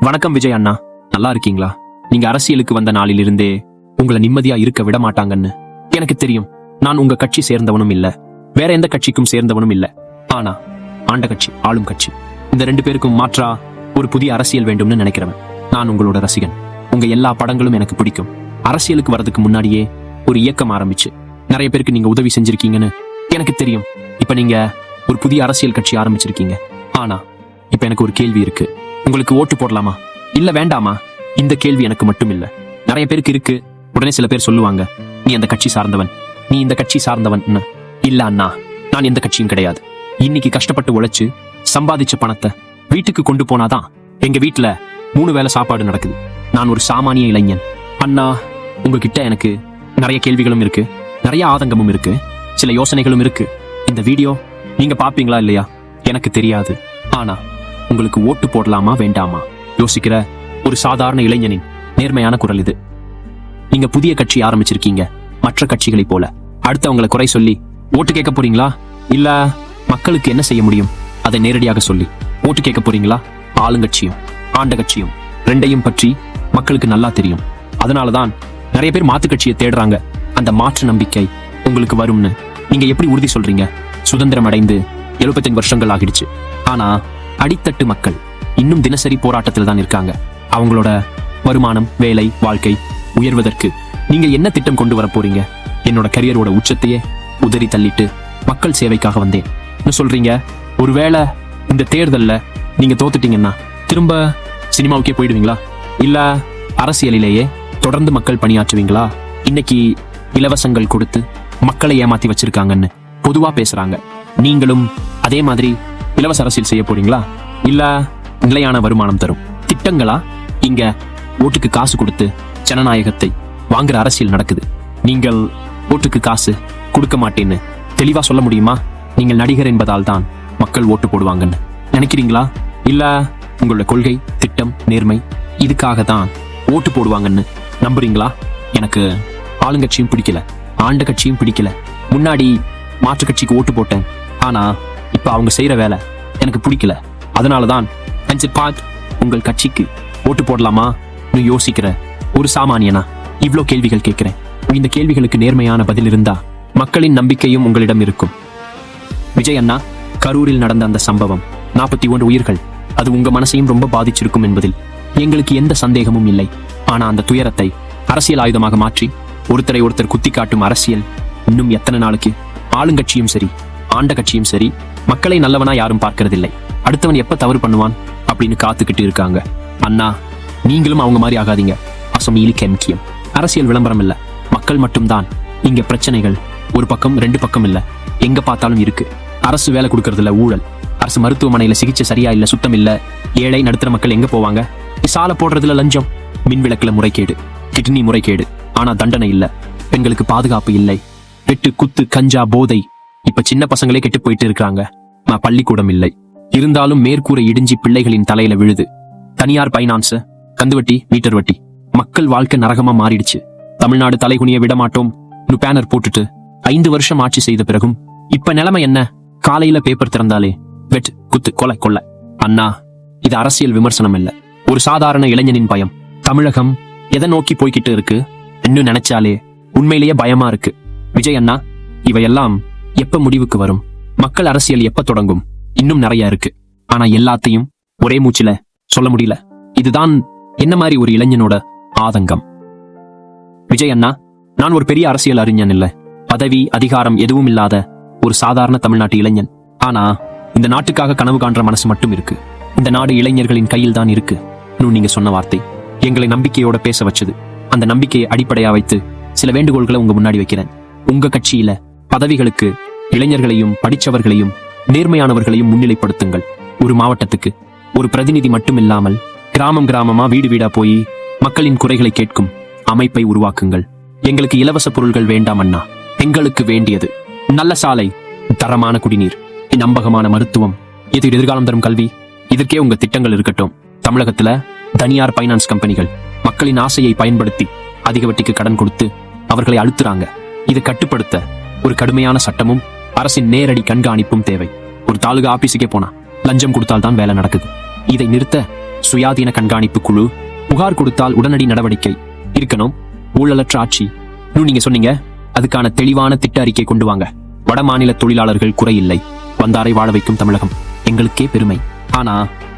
வணக்கம் விஜய் அண்ணா, நல்லா இருக்கீங்களா? நீங்க அரசியலுக்கு வந்த நாளிலிருந்தே உங்களை நிம்மதியா இருக்க விட மாட்டாங்கன்னு எனக்கு தெரியும். நான் உங்க கட்சி சேர்ந்தவனும் இல்ல, வேற எந்த கட்சிக்கும் சேர்ந்தவனும் இல்ல. ஆனா ஆண்ட கட்சி, ஆளும் கட்சி, இந்த ரெண்டு பேருக்கும் மாற்றா ஒரு புதிய அரசியல் வேண்டும்னு நினைக்கிறவன். நான் உங்களோட ரசிகன். உங்க எல்லா படங்களும் எனக்கு பிடிக்கும். அரசியலுக்கு வர்றதுக்கு முன்னாடியே ஒரு இயக்கம் ஆரம்பிச்சு நிறைய பேருக்கு நீங்க உதவி செஞ்சிருக்கீங்கன்னு எனக்கு தெரியும். இப்ப நீங்க ஒரு புதிய அரசியல் கட்சி ஆரம்பிச்சிருக்கீங்க. ஆனா இப்ப எனக்கு ஒரு கேள்வி இருக்கு. உங்களுக்கு ஓட்டு போடலாமா இல்ல வேண்டாமா? இந்த கேள்வி எனக்கு மட்டும் இல்ல, நிறைய பேருக்கு இருக்கு. உடனே சில பேர் சொல்லுவாங்க, நீ அந்த கட்சி சார்ந்தவன், நீ இந்த கட்சி சார்ந்தவன். இல்ல அண்ணா, நான் எந்த கட்சியும் கிடையாது. இன்னைக்கு கஷ்டப்பட்டு உழைச்சு சம்பாதிச்ச பணத்தை வீட்டுக்கு கொண்டு போனாதான் எங்க வீட்டுல 3 வேளை சாப்பாடு நடக்குது. நான் ஒரு சாமானிய இளைஞன். அண்ணா, உங்ககிட்ட எனக்கு நிறைய கேள்விகளும் இருக்கு, நிறைய ஆதங்கமும் இருக்கு, சில யோசனைகளும் இருக்கு. இந்த வீடியோ நீங்க பாப்பீங்களா இல்லையா எனக்கு தெரியாது. ஆனா உங்களுக்கு ஓட்டு போடலாமா வேண்டாமா யோசிக்கிற ஒரு சாதாரண இளைஞனின் நேர்மையான குரல் இது. நீங்க புதிய கட்சி ஆரம்பிச்சிருக்கீங்க. மற்ற கட்சிகளை போல அடுத்தவங்களை குறை சொல்லி ஓட்டு கேட்க போறீங்களா? இல்ல மக்களுக்கு என்ன செய்ய முடியும் அதை நேரடியாக சொல்லி ஓட்டு கேட்க போறீங்களா? ஆளுங்கட்சியும் ஆண்ட கட்சியும் ரெண்டையும் பற்றி மக்களுக்கு நல்லா தெரியும். அதனாலதான் நிறைய பேர் மாத்து கட்சியை தேடுறாங்க. அந்த மாற்று நம்பிக்கை உங்களுக்கு வரும்னு நீங்க எப்படி உறுதி சொல்றீங்க? சுதந்திரம் அடைந்து 75 வருஷங்கள் ஆகிடுச்சு. ஆனா அடித்தட்டு மக்கள் இன்னும் தினசரி போராட்டத்தில் தான் இருக்காங்க. அவங்களோட வருமானம், வேலை, வாழ்க்கை உயர்வதற்கு நீங்க என்ன திட்டம் கொண்டு வர போறீங்க? என்னோட கரியரோட உச்சத்தையே உதறி தள்ளிட்டு மக்கள் சேவைக்காக வந்தேன் சொல்றீங்க. ஒருவேளை இந்த தேர்தல்ல நீங்க தோத்துட்டீங்கன்னா திரும்ப சினிமாவுக்கே போயிடுவீங்களா? இல்ல அரசியலிலேயே தொடர்ந்து மக்கள் பணியாற்றுவீங்களா? இன்னைக்கு இலவசங்கள் கொடுத்து மக்களை ஏமாத்தி வச்சிருக்காங்கன்னு பொதுவா பேசுறாங்க. நீங்களும் அதே மாதிரி இலவச அரசியல் செய்ய போறீங்களா? இல்ல நிலையான வருமானம் தரும் திட்டங்களா? இங்க ஓட்டுக்கு காசு கொடுத்து ஜனநாயகத்தை வாங்குற அரசியல் நடக்குது. நீங்கள் ஓட்டுக்கு காசு கொடுக்க மாட்டேன்னு தெளிவா சொல்ல முடியுமா? நீங்கள் நடிகர் என்பதால் தான் மக்கள் ஓட்டு போடுவாங்கன்னு நினைக்கிறீங்களா? இல்ல உங்களோட கொள்கை, திட்டம், நேர்மை இதுக்காக தான் ஓட்டு போடுவாங்கன்னு நம்புறீங்களா? எனக்கு ஆளுங்கட்சியும் பிடிக்கல, ஆண்ட கட்சியும் பிடிக்கல. முன்னாடி மாற்று கட்சிக்கு ஓட்டு போட்டேன். ஆனா இப்ப அவங்க செய்யற வேலை எனக்கு பிடிக்கல. அதனாலதான் உங்கள் கட்சிக்கு ஓட்டு போடலாமா யோசிக்கிற ஒரு சாமானியனா இவ்ளோ கேள்விகள் கேட்கிறேன். இந்த கேள்விகளுக்கு நேர்மையான பதில் இருந்தா மக்களின் நம்பிக்கையும் உங்களிடம் இருக்கும். விஜய் அண்ணா, கரூரில் நடந்த அந்த சம்பவம், 41 உயிர்கள், அது உங்க மனசையும் ரொம்ப பாதிச்சிருக்கும் என்பதில் எங்களுக்கு எந்த சந்தேகமும் இல்லை. ஆனா அந்த துயரத்தை அரசியல் ஆயுதமாக மாற்றி ஒருத்தரை ஒருத்தர் குத்தி காட்டும் அரசியல் இன்னும் எத்தனை நாளுக்கு? ஆளுங்கட்சியும் சரி, ஆண்ட கட்சியும் சரி, மக்களை நல்லவனா யாரும் பார்க்கறதில்லை. அடுத்தவன் எப்ப தவறு பண்ணுவான் அப்படின்னு காத்துக்கிட்டு இருக்காங்க. அண்ணா, நீங்களும் அவங்க மாதிரி ஆகாதீங்க. முக்கியம் அரசியல் விளம்பரம் இல்ல, மக்கள் மட்டும்தான் இங்க பிரச்சனைகள். ஒரு பக்கம் 2 பக்கம் இல்ல, எங்க பார்த்தாலும் இருக்கு. அரசு வேலை கொடுக்கறதுல ஊழல், அரசு மருத்துவமனையில சிகிச்சை சரியா இல்ல, சுத்தம் இல்ல. ஏழை நடுத்தர மக்கள் எங்க போவாங்க? சாலை போடுறதுல லஞ்சம், மின் விளக்குல முறைகேடு, கிட்னி முறைகேடு, ஆனா தண்டனை இல்ல. பெண்களுக்கு பாதுகாப்பு இல்லை. வெட்டு, குத்து, கஞ்சா, போதை. இப்ப சின்ன பசங்களே கெட்டு போயிட்டு இருக்காங்க. பள்ளிக்கூடம் இல்லை, இருந்தாலும் மேற்கூரை இடிஞ்சி பிள்ளைகளின் தலையில விழுது. தனியார் பைனான்ஸ், கந்துவட்டி, மீட்டர் வட்டி. மக்கள் வாழ்க்கை நரகமா மாறிடுச்சு. தமிழ்நாடு தலைகுனிய விட மாட்டோம் பேனர் போட்டுட்டு 5 வருஷம் ஆட்சி செய்த பிறகும் இப்ப நிலைமை என்ன? காலையில பேப்பர் திறந்தாலே வெட், குத்து, கொலை, கொள்ளை. அண்ணா, இது அரசியல் விமர்சனம் இல்ல, ஒரு சாதாரண இளைஞனின் பயம். தமிழகம் எதை நோக்கி போய்கிட்டு இருக்கு இன்னும் நினைச்சாலே உண்மையிலேயே பயமா இருக்கு. விஜய் அண்ணா, இவையெல்லாம் எப்ப முடிவுக்கு வரும்? மக்கள் அரசியல் எப்ப தொடங்கும்? இன்னும் நிறைய இருக்கு. ஆனா எல்லாத்தையும் ஒரே மூச்சுல சொல்ல முடியல. இதுதான் என்ன மாதிரி ஒரு இளைஞனோட ஆதங்கம். விஜய் அண்ணா, நான் ஒரு பெரிய அரசியல் அறிஞன் இல்ல, பதவி, அதிகாரம் எதுவும் இல்லாத ஒரு சாதாரண தமிழ்நாட்டு இளைஞன். ஆனா இந்த நாட்டுக்காக கனவு காண்ற மனசு மட்டும் இருக்கு. இந்த நாடு இளைஞர்களின் கையில் தான் இருக்கு. நீங்க சொன்ன வார்த்தை எங்களை நம்பிக்கையோட பேச வச்சது. அந்த நம்பிக்கையை அடிப்படையா வைத்து சில வேண்டுகோள்களை உங்க முன்னாடி வைக்கிறேன். உங்க கட்சியில பதவிகளுக்கு இளைஞர்களையும் படிச்சவர்களையும் நேர்மையானவர்களையும் முன்னிலைப்படுத்துங்கள். ஒரு மாவட்டத்துக்கு ஒரு பிரதிநிதி மட்டும் இல்லாமல் கிராமம் கிராமமா, வீடு வீடா போய் மக்களின் குறைகளை கேட்கும் அமைப்பை உருவாக்குங்கள். எங்களுக்கு இலவச பொருள்கள் வேண்டாம் அண்ணா, எங்களுக்கு வேண்டியது நல்ல சாலை, தரமான குடிநீர், நம்பகமான மருத்துவம், இது எதிர்காலம் தரும் கல்வி. இதற்கே உங்க திட்டங்கள் இருக்கட்டும். தமிழகத்துல தனியார் பைனான்ஸ் கம்பெனிகள் மக்களின் ஆசையை பயன்படுத்தி அதிக வட்டிக்கு கடன் கொடுத்து அவர்களை அழுத்துறாங்க. இதை கட்டுப்படுத்த ஒரு கடுமையான சட்டமும் அரசின் நேரடி கண்காணிப்பும் தேவை. ஒரு தாலுகா ஆபீஸுக்கே போனா லஞ்சம் கொடுத்தால்தான் வேலை நடக்குது. இதை நிறுத்த சுயாதீன கண்காணிப்பு குழு, புகார் கொடுத்தால் உடனடி நடவடிக்கை இருக்கணும், ஊழலற்ற ஆட்சி. இன்னும் நீங்க சொன்னீங்க, அதுக்கான தெளிவான திட்ட அறிக்கை கொண்டு வாங்க. வட மாநில தொழிலாளர்கள் குறையில்லை, வந்தாரை வாழ வைக்கும் தமிழகம் எங்களுக்கே பெருமை. ஆனா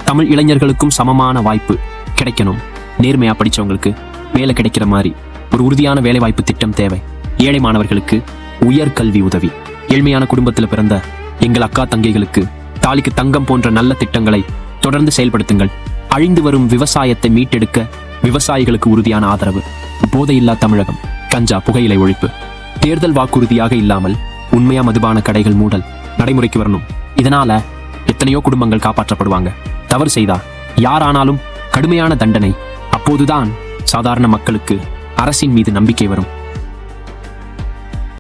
தமிழ் இளைஞர்களுக்கும் சமமான வாய்ப்பு கிடைக்கணும். நேர்மையா படிச்சவங்களுக்கு வேலை கிடைக்கிற மாதிரி ஒரு உறுதியான வேலை வாய்ப்பு திட்டம் தேவை. ஏழை மாணவர்களுக்கு உயர்கல்வி உதவி, ஏழ்மையான குடும்பத்தில் பிறந்த எங்கள் அக்கா தங்கைகளுக்கு தாலிக்கு தங்கம் போன்ற நல்ல திட்டங்களை தொடர்ந்து செயல்படுத்துங்கள். அழிந்து வரும் விவசாயத்தை மீட்டெடுக்க விவசாயிகளுக்கு உறுதியான ஆதரவு. போதையில்லா தமிழகம், கஞ்சா புகையிலை ஒழிப்பு. தேர்தல் வாக்குறுதியாக இல்லாமல் உண்மையா மதுபான கடைகள் மூடல் நடைமுறைக்கு வரணும். இதனால எத்தனையோ குடும்பங்கள் காப்பாற்றப்படுவாங்க. தவறு செய்தா யாரானாலும் கடுமையான தண்டனை. அப்போதுதான் சாதாரண மக்களுக்கு அரசின் மீது நம்பிக்கை வரும்.